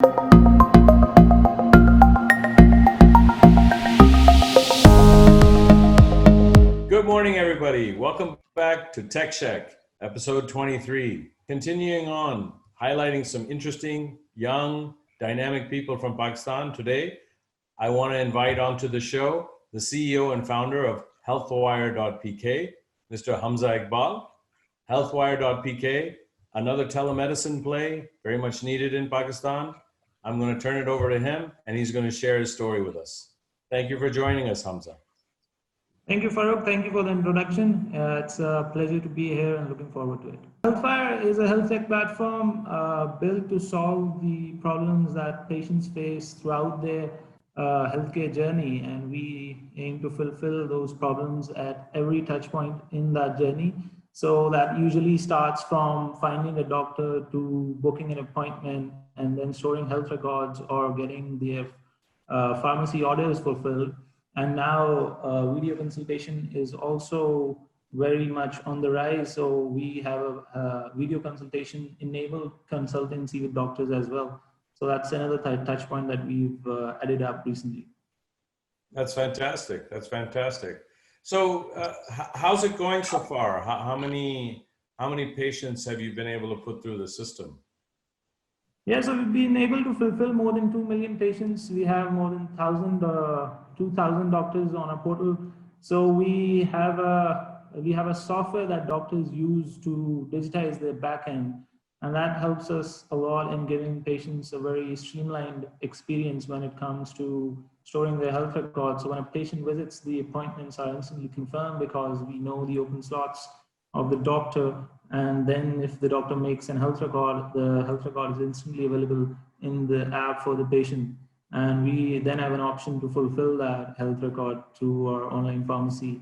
Good morning, everybody. Welcome back to Tech Check, episode 23. Continuing on, highlighting some interesting, young, dynamic people from Pakistan. Today, I want to invite onto the show the CEO and founder of Healthwire.pk, Mr. Hamza Iqbal. Healthwire.pk, another telemedicine play, very much needed in Pakistan. I'm going to turn it over to him, and he's going to share his story with us. Thank you for joining us, Hamza. Thank you, Farooq. Thank you for the introduction. It's a pleasure to be here and looking forward to it. Hellfire is a health tech platform built to solve the problems that patients face throughout their healthcare journey, and we aim to fulfill those problems at every touch point in that journey. So that usually starts from finding a doctor to booking an appointment and then storing health records or getting their pharmacy orders fulfilled. And now video consultation is also very much on the rise. So we have a video consultation enabled consultancy with doctors as well. So that's another touch point that we've added up recently. That's fantastic. That's fantastic. So how's it going so far? How many patients have you been able to put through the system? Yeah, so we've been able to fulfill more than 2 million patients. We have more than 2,000 doctors on our portal. So we have a software that doctors use to digitize their backend, and that helps us a lot in giving patients a very streamlined experience when it comes to storing their health records. So when a patient visits, the appointments are instantly confirmed because we know the open slots of the doctor. And then if the doctor makes a health record, the health record is instantly available in the app for the patient. And we then have an option to fulfill that health record through our online pharmacy.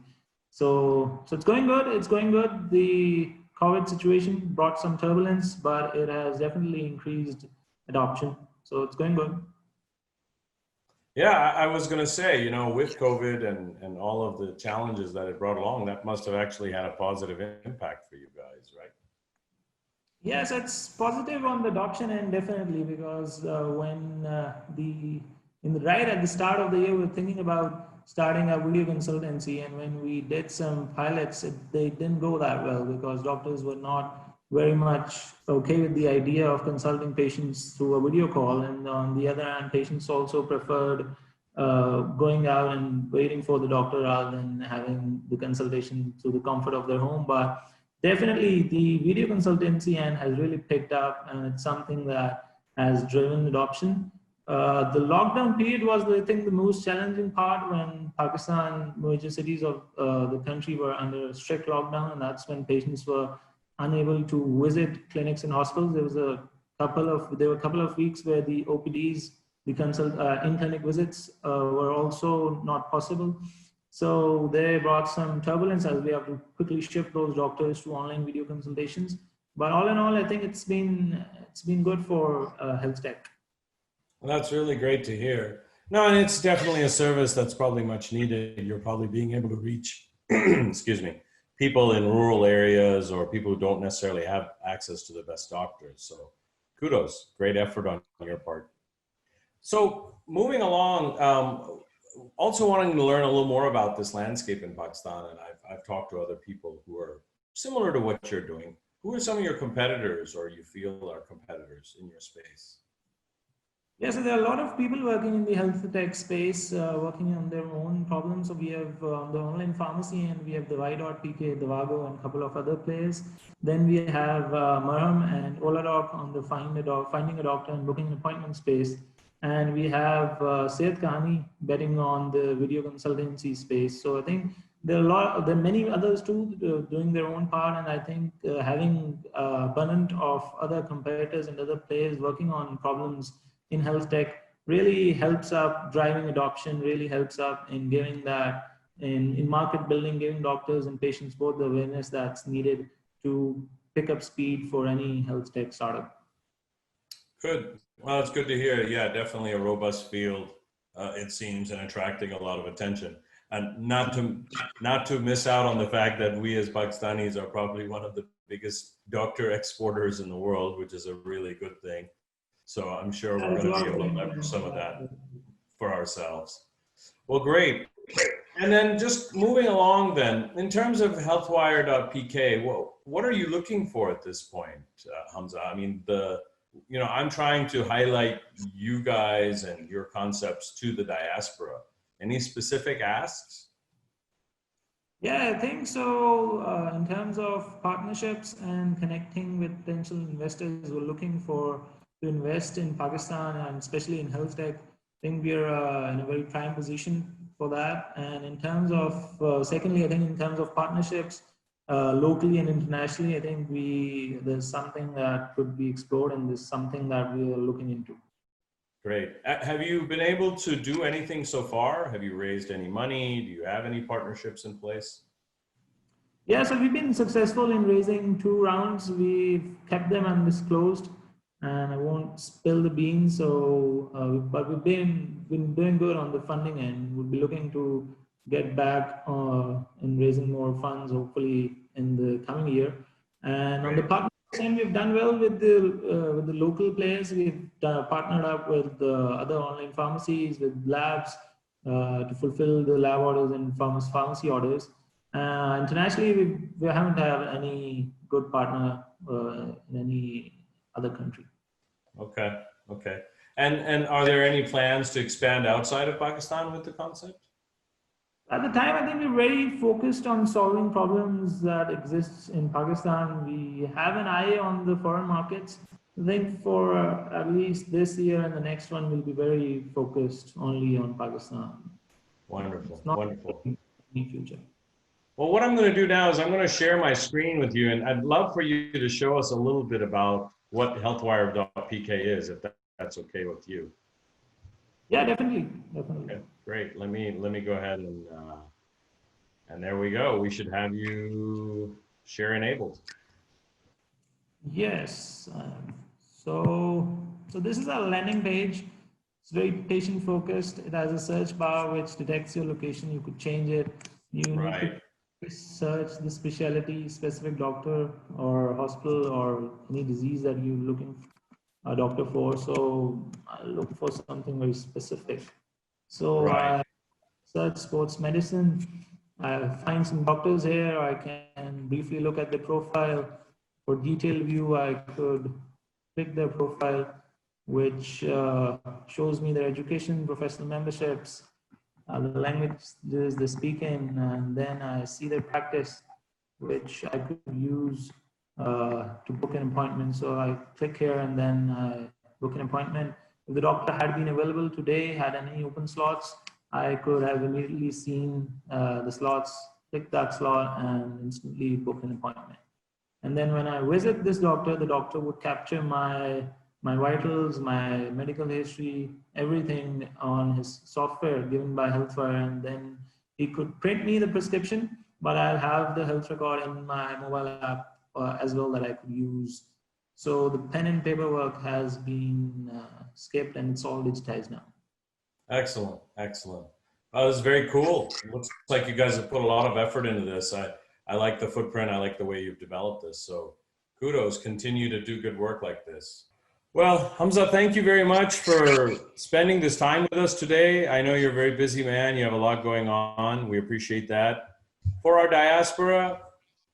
So it's going good. It's going good. The COVID situation brought some turbulence, but it has definitely increased adoption. So it's going good. Yeah, I was going to say, with COVID and all of the challenges that it brought along, that must have actually had a positive impact for you guys, right? Yes, it's positive on the adoption end, definitely, because right at the start of the year, we were thinking about starting a video consultancy, and when we did some pilots, they didn't go that well because doctors were not very much okay with the idea of consulting patients through a video call, and on the other hand, patients also preferred going out and waiting for the doctor rather than having the consultation through the comfort of their home. But definitely the video consultancy end has really picked up, and it's something that has driven adoption. The lockdown period was, I think, the most challenging part when Pakistan, major cities of the country were under strict lockdown, and that's when patients were unable to visit clinics and hospitals. There were a couple of weeks where the OPDs, the in-clinic visits were also not possible. So they brought some turbulence as we have to quickly shift those doctors to online video consultations. But all in all, I think it's been good for health tech. Well, that's really great to hear. No, and it's definitely a service that's probably much needed. You're probably being able to reach, excuse me, people in rural areas or people who don't necessarily have access to the best doctors. So kudos, great effort on your part. So moving along, also wanting to learn a little more about this landscape in Pakistan, and I've talked to other people who are similar to what you're doing. Who are some of your competitors or you feel are competitors in your space? Yeah, so there are a lot of people working in the health tech space, working on their own problems. So we have the online pharmacy, and we have the Y.PK, Davago, and a couple of other players. Then we have Marham and Oladoc on the finding a doctor and booking an appointment space. And we have Sehat Kahani betting on the video consultancy space. So I think there are many others too doing their own part, and I think having abundant of other competitors and other players working on problems in health tech really helps up driving adoption, really helps up in giving that in market building, giving doctors and patients both the awareness that's needed to pick up speed for any health tech startup. Good. Well, it's good to hear. Yeah, definitely a robust field, it seems, and attracting a lot of attention. And not to miss out on the fact that we as Pakistanis are probably one of the biggest doctor exporters in the world, which is a really good thing. So I'm sure we're That's going to what be able to I'm leverage some of that doing. for ourselves. Well, great. And then just moving along then, in terms of healthwire.pk, what are you looking for at this point, Hamza? I mean, I'm trying to highlight you guys and your concepts to the diaspora. Any specific asks? Yeah, I think so. In terms of partnerships and connecting with potential investors who are looking to invest in Pakistan and especially in health tech, I think we're in a very prime position for that. And in terms of, secondly, I think in terms of partnerships, locally and internationally, I think there's something that could be explored, and there's something that we are looking into. Great. Have you been able to do anything so far? Have you raised any money? Do you have any partnerships in place? Yeah, so we've been successful in raising 2 rounds. We've kept them undisclosed, and I won't spill the beans. So, but we've been doing good on the funding end. We'll be looking to get back in raising more funds, hopefully in the coming year. And Great. on the partner end, we've done well with the local players. We've partnered up with other online pharmacies, with labs to fulfill the lab orders and pharmacy orders. Internationally, we haven't had any good partner in any other country. Okay. Okay. And are there any plans to expand outside of Pakistan with the concept? At the time, I think we're very focused on solving problems that exist in Pakistan. We have an eye on the foreign markets. I think for at least this year and the next one, we'll be very focused only on Pakistan. Wonderful. Not Wonderful. in the future. Well, what I'm going to do now is I'm going to share my screen with you, and I'd love for you to show us a little bit about what Healthwire.pk is, if that's okay with you. Yeah, definitely. Definitely. Okay, great. Let me go ahead and there we go. We should have you share enabled. Yes. So this is our landing page. It's very patient focused. It has a search bar which detects your location. You could change it. You need to search the specialty, specific doctor or hospital or any disease that you're looking a doctor for. So I look for something very specific. So I search sports medicine. I find some doctors here. I can briefly look at the profile. For detailed view, I could pick their profile, which shows me their education, professional memberships, the languages they speak in, and then I see their practice, which I could use to book an appointment. So I click here and then I book an appointment. If the doctor had been available today, had any open slots, I could have immediately seen the slots, click that slot, and instantly book an appointment. And then when I visit this doctor, the doctor would capture my vitals, my medical history, everything on his software given by Healthwire, and then he could print me the prescription, but I'll have the health record in my mobile app as well that I could use. So the pen and paperwork has been skipped, and it's all digitized now. Excellent, excellent. That was very cool. Looks like you guys have put a lot of effort into this. I like the footprint. I like the way you've developed this. So kudos, continue to do good work like this. Well, Hamza, thank you very much for spending this time with us today. I know you're a very busy man. You have a lot going on. We appreciate that. For our diaspora,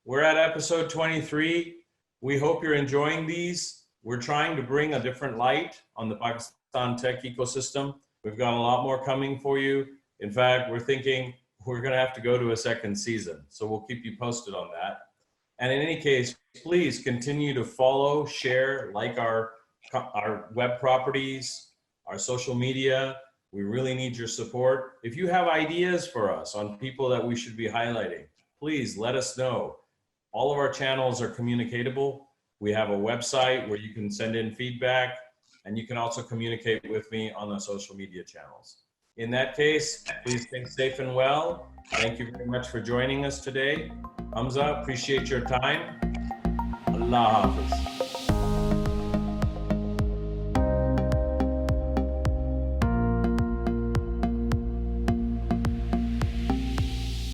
we're at episode 23. We hope you're enjoying these. We're trying to bring a different light on the Pakistan tech ecosystem. We've got a lot more coming for you. In fact, we're thinking we're going to have to go to a second season. So we'll keep you posted on that. And in any case, please continue to follow, share, like our web properties, our social media. We really need your support. If you have ideas for us on people that we should be highlighting, please let us know. All of our channels are communicatable. We have a website where you can send in feedback, and you can also communicate with me on the social media channels. In that case, please stay safe and well. Thank you very much for joining us today. Hamza, appreciate your time. Allah Hafiz.